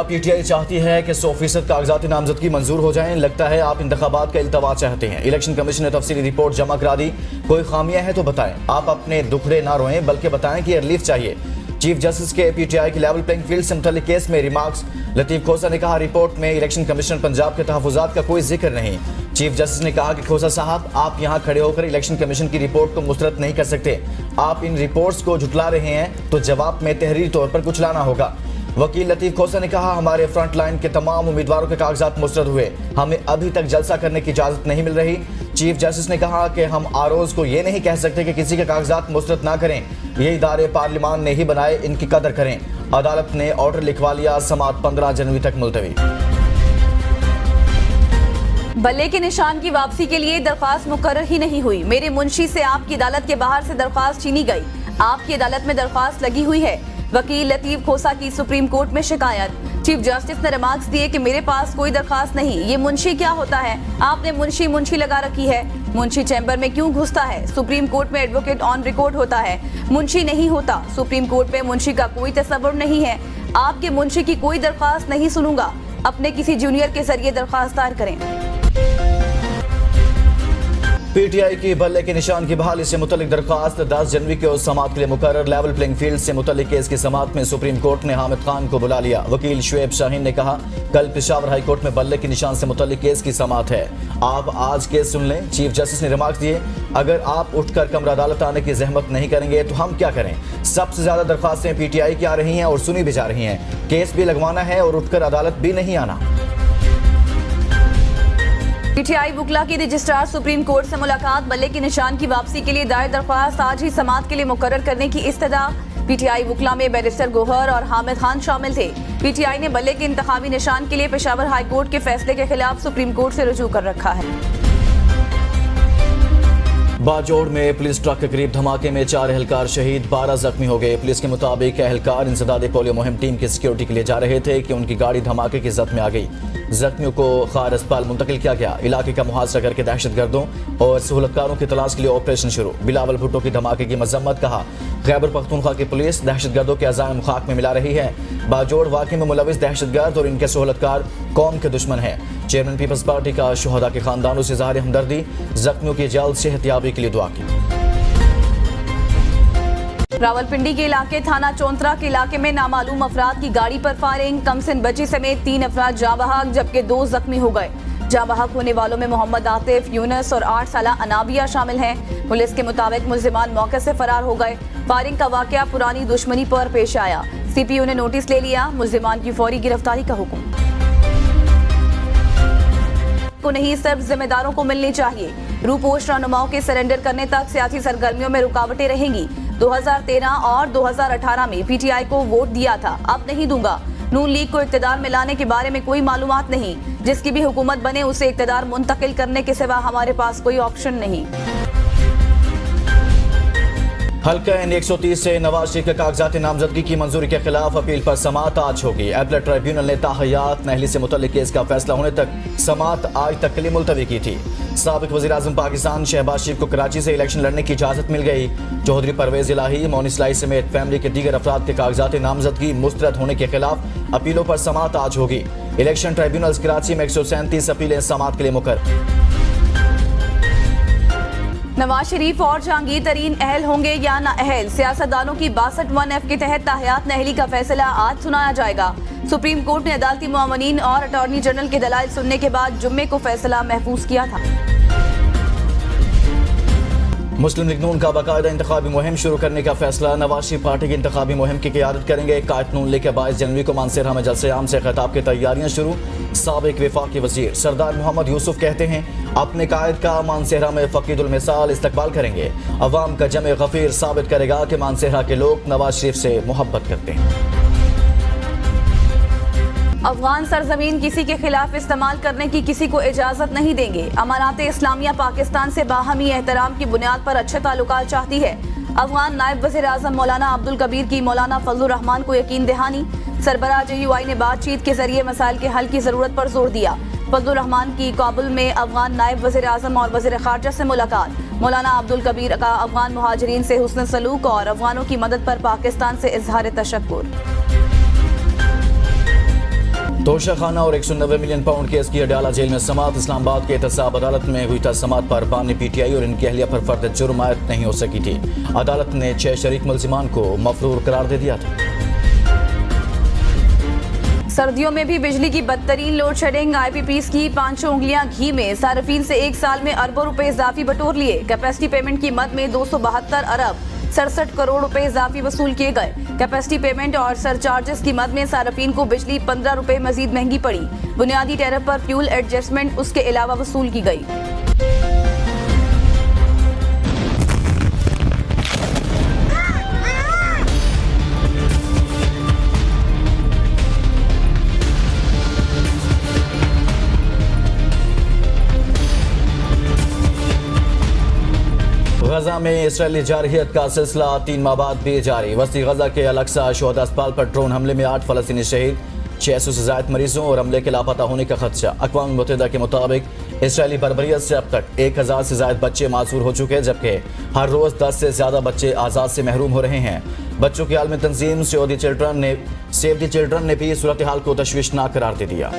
PTI चाहती है कि 100% कागजाती नामजदगी मंजूर हो जाएं। लगता है आप इंतखाबात का इल्तवा चाहते हैं। इलेक्शन कमीशन ने तफसीली रिपोर्ट जमा करा दी। कोई खामियां हैं तो बताएं। आप अपने दुखड़े ना रोएं, बल्कि बताएं कि रिलीफ चाहिए। चीफ जस्टिस के पीटीआई की लेवल प्लेइंग फील्ड से मुतल्लिक केस में रिमार्क्स। लतीफ खोसा ने कहा, रिपोर्ट में इलेक्शन कमीशन पंजाब के तहफुजात का कोई जिक्र नहीं। चीफ जस्टिस ने कहा कि खोसा साहब, आप यहाँ खड़े होकर इलेक्शन कमीशन की रिपोर्ट को मुस्तरद नहीं कर सकते। आप इन रिपोर्ट्स को झुटला रहे हैं तो जवाब में तहरीरी तौर पर कुछ लाना होगा। वकील लतीफ खोसा ने कहा, हमारे फ्रंट लाइन के तमाम उम्मीदवारों के कागजात मुस्तरद हुए, हमें अभी तक जलसा करने की इजाजत नहीं मिल रही। चीफ जस्टिस ने कहा कि हम आरओज को ये नहीं कह सकते कि किसी के कागजात मुस्तरद ना करें। ये इदारे पार्लियामान ने ही बनाए, इनकी कदर करें। अदालत ने ऑर्डर लिखवा लिया, समाअत 15 जनवरी तक मुलतवी। बल्ले के निशान की वापसी के लिए दरख्वास्त मुकर्रर ही नहीं हुई। मेरे मुंशी से आपकी अदालत के बाहर से दरख्वास्त छीनी गई। आपकी अदालत में दरख्वास्त लगी हुई है। वकील लतीफ खोसा की सुप्रीम कोर्ट में शिकायत। चीफ जस्टिस ने रिमार्क्स दिए कि मेरे पास कोई दरख्वास्त नहीं। ये मुंशी क्या होता है? आपने मुंशी लगा रखी है। मुंशी चैम्बर में क्यों घुसता है? सुप्रीम कोर्ट में एडवोकेट ऑन रिकॉर्ड होता है, मुंशी नहीं होता। सुप्रीम कोर्ट में मुंशी का कोई तस्वुर नहीं है। आपके मुंशी की कोई दरख्वास्त नहीं सुनूंगा। अपने किसी जूनियर के जरिए दरख्वास्त दायर करें। पीटीआई की बल्ले के निशान की बहाली से मुतल्लिक दरख्वास्त 10 जनवरी को समाअत के लिए मुकर्रर। लेवल प्लेइंग फील्ड से मुतल्लिक केस की समाअत में सुप्रीम कोर्ट ने हामिद खान को बुला लिया। वकील शुएब शाहीन ने कहा, कल पेशावर हाई कोर्ट में बल्ले के निशान से मुतल्लिक केस की समाअत है, आप आज केस सुन लें। चीफ जस्टिस ने रिमार्क दिए, अगर आप उठकर कमरा अदालत आने की जहमत नहीं करेंगे तो हम क्या करें? सबसे ज्यादा दरख्वास्तें पीटीआई की आ रही हैं और सुनी भी जा रही हैं। केस भी लगवाना है और उठकर अदालत भी नहीं आना। पीटीआई वुकला की रजिस्ट्रार सुप्रीम कोर्ट से मुलाकात। बल्ले के निशान की वापसी के लिए दायर दरख्वास्त आज ही समाअत के लिए मुकर्रर करने की इस्तदा। पीटीआई वुकला में बैरिस्टर गोहर और हामिद खान शामिल थे। पीटीआई ने बल्ले के इंतखाबी निशान के लिए पेशावर हाई कोर्ट के फैसले के खिलाफ सुप्रीम कोर्ट से रुजू कर रखा है। बाजोड़ में पुलिस ट्रक के करीब धमाके में 4 एहलकार शहीद, 12 जख्मी हो गए। पुलिस के मुताबिक एहलकार इंसदादे पोलियो मुहिम टीम की सिक्योरिटी के लिए जा रहे थे कि उनकी गाड़ी धमाके की जद में आ गई। जख्मियों को खार अस्पताल मुंतकिल किया गया। इलाके का मुहासरा करके दहशतगर्दों और सहूलतकारों की तलाश के लिए ऑपरेशन शुरू। बिलावल भुट्टो की धमाके की मजम्मत। कहा, खैबर पख्तूनख्वा की पुलिस दहशतगर्दों के अज़ाइम खाक में मिला रही है। बाजोड़ वाक़े में मुलविस दहशतगर्द और इनके सहूलतकार कौम के दुश्मन हैं। चेयरमैन पीपल्स पार्टी का शुहदा के खानदानों से इज़हार हमदर्दी। जख्मियों की जल्द सेहतयाबी के लिए दुआ की। रावलपिंडी के इलाके थाना चौंतरा के इलाके में नामालूम अफराद की गाड़ी पर फायरिंग। कमसिन बच्ची समेत 3 अफराद जाँ बहक जबकि 2 जख्मी हो गए। जाँ बहक होने वालों में मोहम्मद आतिफ, यूनस और 8 साला अनाबिया शामिल हैं। पुलिस के मुताबिक मुल्जिमान मौके से फरार हो गए। फायरिंग का वाकया पुरानी दुश्मनी पर पेश आया। सीपीओ ने नोटिस ले लिया। मुल्जिमान की फौरी गिरफ्तारी का हुक्म को नहीं, सिर्फ जिम्मेदारों को मिलनी चाहिए। रूपोश रहनुमाओं के सरेंडर करने तक सियासी सरगर्मियों में रुकावटें रहेंगी। 2013 और 2018 में पीटीआई को वोट दिया था, अब नहीं दूंगा। नून लीग को इक्तदार में लाने के बारे में कोई मालूमात नहीं। जिसकी भी हुकूमत बने उसे इक्तदार मुंतकिल करने के सिवा हमारे पास कोई ऑप्शन नहीं। हल्का एन 130 से नवाज शरीफ के कागजाती नामजदगी की मंजूरी के खिलाफ अपील पर समाअत आज होगी। एपलेट ट्रिब्यूनल ने ताहयात नहली से मुतल्लिक केस का फैसला होने तक समाअत आज तक के लिए मुलतवी की थी। साबिक वज़ीर-ए-आज़म पाकिस्तान शहबाज शरीफ को कराची से इलेक्शन लड़ने की इजाज़त मिल गई। चौधरी परवेज इलाही, मोनी इस्लाही समेत फैमिली के दीगर अफराद के कागजाती नामजदगी मुस्तरद होने के खिलाफ अपीलों पर समाअत आज होगी। इलेक्शन ट्रिब्यूनल कराची में 137 अपीलें समाअत के लिए मुकर्रर। नवाज शरीफ और जहांगीर तरीन अहल होंगे या ना अहल, सियासतदानों की 62(1)(f) के तहत ताहयात नहली का फैसला आज सुनाया जाएगा। सुप्रीम कोर्ट ने अदालती मुआवनीन और अटॉर्नी जनरल के दलाइल सुनने के बाद जुम्मे को फैसला महफूज किया था। मुस्लिम लीग नून का बाकायदा इंतखाबी मुहिम शुरू करने का फैसला। नवाज शरीफ पार्टी की इंतखाबी मुहिम की क़ियादत करेंगे। कायद नून लीग के 22 जनवरी को मानसरहा में जलसे आम से खिताब की तैयारियां शुरू। साबिक वफाकी वजीर सरदार मोहम्मद यूसुफ कहते हैं, अपने कायद का मानसरहा में फकीदुल मिसाल इस्तकबाल करेंगे। अवाम का जमे गफीर साबित करेगा कि मानसरहा के लोग नवाज शरीफ से मोहब्बत करते हैं। अफगान सरजमीन किसी के खिलाफ इस्तेमाल करने की किसी को इजाजत नहीं देंगे। अमानत इस्लामिया पाकिस्तान से बाहमी एहतराम की बुनियाद पर अच्छे ताल्लुकात चाहती है। अफगान नायब वज़ीर आज़म मौलाना अब्दुल कबीर की मौलाना फजलुर रहमान को यकीन दहानी। सरबराह JUI ने बातचीत के जरिए मसाइल के हल की जरूरत पर जोर दिया। फजलुर रहमान की काबुल में अफगान नायब वज़ीर आज़म और वज़ीर ख़ारजा से मुलाकात। मौलाना अब्दुल कबीर का अफगान मुहाजिरीन से हुस्न सलूक और अफगानों की मदद पर पाकिस्तान से इजहार तशक्कुर। तोशा खाना और 190 मिलियन पाउंड केस की अडयाला जेल में समात। इस्लामाबाद के एहतसाब अदालत में हुई था समात पर बानी पीटीआई और इनकी अहलिया पर फर्द जुर्म आयद नहीं हो सकी थी। अदालत ने 6 शरीक मुल्जिमान को मफरूर करार दे दिया था। सर्दियों में भी बिजली की बदतरीन लोड शेडिंग। आईपीपीएस की 500 उंगलियां घी में। सार्फिन से एक साल में अरबों रुपए इजाफी बटोर लिए। कैपेसिटी पेमेंट की मद में 272 अरब 67 करोड़ रुपए इजाफी वसूल किए गए। कैपेसिटी पेमेंट और सरचार्जेस की मद में सार्फिन को बिजली 15 रुपए मजीद महंगी पड़ी। बुनियादी टैरिफ पर फ्यूल एडजस्टमेंट उसके अलावा वसूल की गई। गजा में इसराइली जारहियत का सिलसिला 3 माह बाद भी जारी। वस्ती गजा के अलक्सा शोहदा अस्पताल पर ड्रोन हमले में 8 फलस्तीनी शहीद, 600 से ज्यादा मरीजों और हमले के लापता होने का खदशा। अक़वाम मुत्तहिदा के मुताबिक इसराइली बर्बरियत से अब तक 1000 से ज्यादा बच्चे मासूर हो चुके हैं, जबकि हर रोज 10 से ज्यादा बच्चे आज़ाद से महरूम हो रहे हैं। बच्चों की आलमी तंजीम सेव द चिल्ड्रन ने भी सूरत हाल को तशवीशनाक करार दे दिया।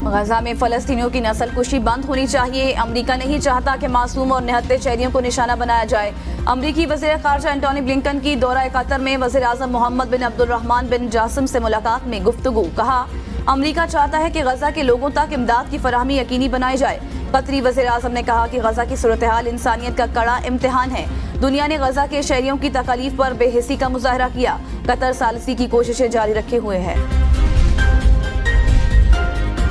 गजा में फलस्तीनियों की नस्ल कुशी बंद होनी चाहिए। अमरीका नहीं चाहता कि मासूम और निहत्ते शहरियों को निशाना बनाया जाए। अमरीकी वज़ीर ख़ारजा एंटोनी ब्लिंकन की दौरा कतर में वज़ीर आज़म मोहम्मद बिन अब्दुर्रहमान बिन जासिम से मुलाकात में गुफ्तगू। कहा, अमरीका चाहता है कि गजा के लोगों तक इमदाद की फराहमी यकीनी बनाई जाए। कतरी वज़ीर आज़म ने कहा कि गजा की सूरत हाल इंसानियत का कड़ा इम्तिहान है। दुनिया ने गजा के शहरियों की तकलीफ पर बेहिसी का मुजाहरा किया। कतर सालसी की कोशिशें जारी रखे हुए है।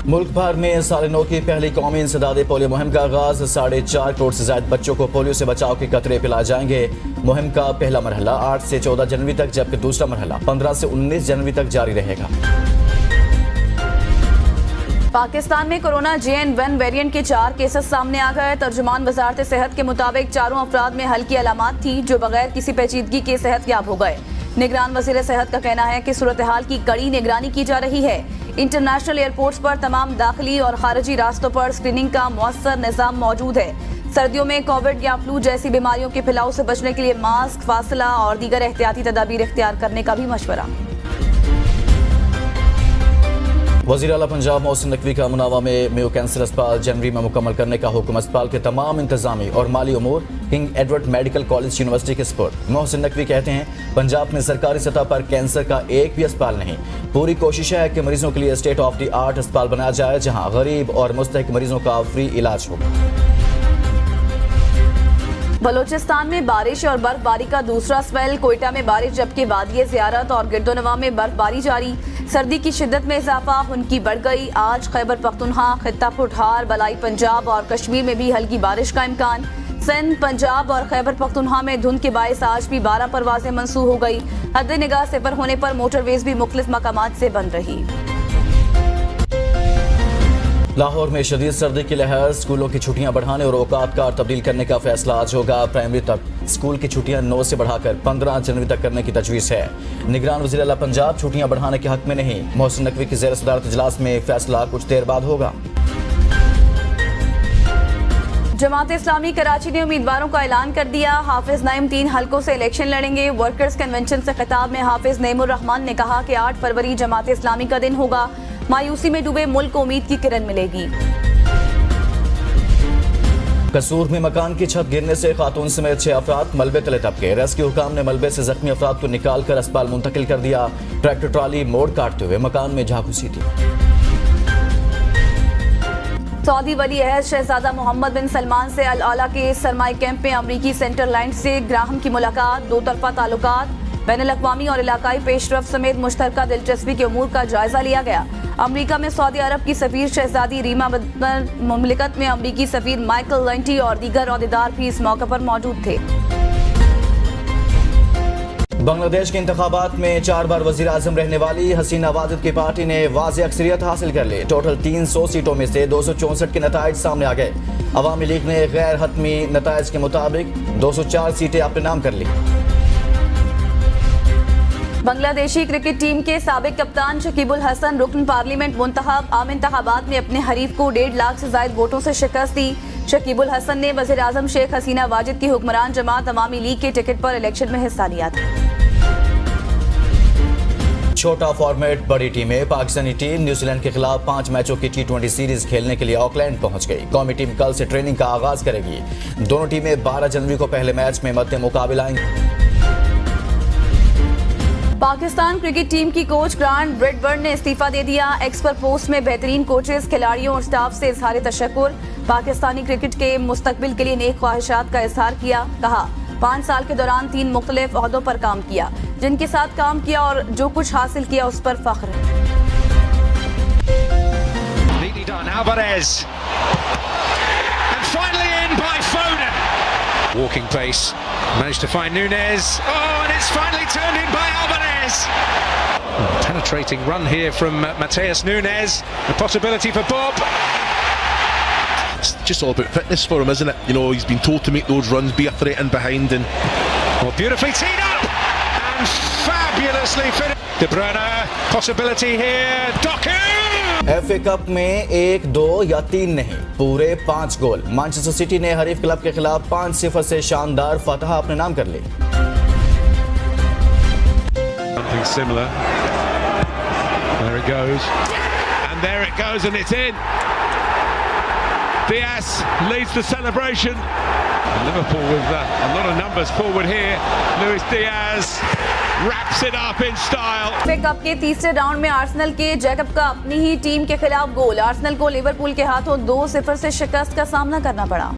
मुल्क भर में साल नौ की पहली कौमी इंसदाद पोलियो मुहिम का आगाज। 4.5 करोड़ से ज्यादा बच्चों को पोलियो से बचाव के कतरे पिलाए जाएंगे। मुहिम का पहला मरहला 8 से 14 जनवरी तक, जबकि दूसरा मरहला 15 से 19 जनवरी तक जारी रहेगा। पाकिस्तान में कोरोना JN1 वेरिएंट के 4 केसेस सामने आ गए। तर्जुमान वजारत सेहत के मुताबिक चारों अफराद में हल्की अलामात थी, जो बगैर किसी पेचीदगी के सेहत याब हो गए। निगरान वज़ीर सेहत का कहना है कि सूरत हाल की कड़ी निगरानी की जा रही है। इंटरनेशनल एयरपोर्ट्स पर तमाम दाखिली और खारजी रास्तों पर स्क्रीनिंग का मुअस्सर निज़ाम मौजूद है। सर्दियों में कोविड या फ्लू जैसी बीमारियों के फैलाव से बचने के लिए मास्क, फासला और दीगर एहतियाती तदाबीर इख्तियार करने का भी मशवरा। वज़ीर आला पंजाब मोहसिन नकवी का मुनावा में मेयो कैंसर अस्पताल जनवरी में मुकम्मल करने का हुक्म। अस्पताल के तमाम इंतजामी और माली उमूर King Edward Medical College University के स्पुर्द। मोहसिन नकवी कहते हैं, पंजाब में सरकारी सतह पर कैंसर का एक भी अस्पताल नहीं। पूरी कोशिश है कि मरीजों के लिए स्टेट ऑफ द आर्ट अस्पताल बनाया जाए, जहां गरीब और मुस्तहिक मरीजों का फ्री इलाज होगा। बलोचिस्तान में बारिश और बर्फबारी का दूसरा स्पेल। कोयटा में बारिश, जबकि वादिय ज़ियारत और गिरदोनवा में बर्फबारी जारी। सर्दी की शिद्दत में इजाफा, हुनकी बढ़ गई। आज खैबर पख्तूनख्वा, खित्ता पुठार, बलाई पंजाब और कश्मीर में भी हल्की बारिश का इम्कान। सिंध, पंजाब और खैबर पख्तूनख्वा में धुंध के बायस आज भी 12 परवाजें मनसूख हो गई। हद निगाह सिफर होने पर मोटरवेज भी मुख्तलिफ मकामात से बंद रही। लाहौर में शदीद सर्दी की लहर। स्कूलों की छुट्टियां बढ़ाने और औकात कार तब्दील करने का फैसला आज होगा। प्राइमरी तक स्कूल की छुट्टियां 9 से बढ़ाकर 15 जनवरी तक करने की तजवीज़ है। निगरान वज़ीर आला पंजाब छुट्टियां बढ़ाने के हक में नहीं। मोहसिन नकवी की ज़ेर सदारत इजलास में फैसला कुछ देर बाद होगा। जमात इस्लामी कराची ने उम्मीदवारों का ऐलान कर दिया। हाफिज नईम 3 हलकों से इलेक्शन लड़ेंगे। वर्कर्स कन्वेंशन से खिताब में हाफिज नईमुर रहमान ने कहा कि 8 फरवरी जमात इस्लामी का दिन होगा। मायूसी में डूबे मुल्क को उम्मीद की किरण मिलेगी। कसूर में मकान की छत गिरने से खातून समेत 6 अफराद मलबे तले दबके। रेस्क्यू हुकाम ने मलबे से जख्मी अफराद को निकाल कर अस्पताल मुंतकिल कर दिया। ट्रैक्टर ट्राली मोड़ काटते हुए मकान में जा घुसी थी। सऊदी वली अहद शहजादा मोहम्मद बिन सलमान से अल आला के सरमाई कैंप में अमरीकी सेंटर लाइन से ग्राहम की मुलाकात। 2 तरफा ताल्लुकात, बैनुल अक़वामी और इलाकाई पेशरफ समेत मुश्तरका दिलचस्पी के उमूर का जायजा लिया गया। अमरीका में सऊदी अरब की सफीर शहजादी रीमा बदर, मुमलिकत में अमरीकी सफीर माइकल लेंटी और दीगर ओहदेदार भी इस मौके पर मौजूद थे। बांग्लादेश के इंतखाबात में 4 बार वजीर आजम रहने वाली हसीना वाजिद की पार्टी ने वाज़े अक्सरियत हासिल कर ली। टोटल 300 सीटों में से 264 के नताइज सामने आ गए। अवामी लीग ने गैर हतमी नताइज के मुताबिक 204 सीटें अपने नाम कर ली। बांग्लादेशी क्रिकेट टीम के साबिक कप्तान शकीबुल हसन रुकन पार्लियामेंट मुंतखब आम इंतखाबात में अपने हरीफ को 1.5 लाख से ज्यादा वोटों से शिकस्त दी। शकीबुल हसन ने वज़ीर आज़म शेख हसीना वाजिद की हुक्मरान जमात अवामी लीग के टिकट पर इलेक्शन में हिस्सा लिया था। छोटा फॉर्मेट बड़ी टीमें। पाकिस्तानी टीम न्यूजीलैंड के खिलाफ 5 मैचों की T20 सीरीज खेलने के लिए ऑकलैंड पहुंच गई। कौमी टीम कल से ट्रेनिंग का आगाज करेगी। दोनों टीमें 12 जनवरी को पहले मैच में मद्दे मुकाबला आएंगी। पाकिस्तान क्रिकेट टीम की कोच ग्रांट ब्रैडबर्न ने इस्तीफा दे दिया। एक्स पर पोस्ट में बेहतरीन कोचेस, खिलाड़ियों और स्टाफ से इजहार तशक्कुर। पाकिस्तानी क्रिकेट के मुस्तकबिल के लिए नेक ख्वाहिशात का इजहार किया। कहा 5 साल के दौरान 3 मुख्तलिफ ओहदों पर काम किया। जिनके साथ काम किया और जो कुछ हासिल किया उस पर फख्र है। Walking pace, managed to find Nunez. Oh, and it's finally turned in by Albanese. Penetrating run here from Mateus Nunez. The possibility for Bob. It's just all about fitness for him, isn't it? You know, he's been told to make those runs, be a threat in behind, and Well, beautifully teed up and fabulously finished. De Bruyne, possibility here. Doku. FA cup में 1, 2 या 3 नहीं, पूरे 5 गोल। Manchester city ने हरीफ club के खिलाफ 5-0 से शानदार फतह अपने नाम कर ली। Something similar. There it goes. And there it goes, and it's in. Diaz leads the celebration. And Liverpool with a lot of numbers forward here. Luis Diaz wraps it up in style. FA cup के तीसरे round में Arsenal के Jacob का अपनी ही team के खिलाफ गोल। Arsenal को Liverpool के हाथों 2-0 से शिकस्त का सामना करना पड़ा।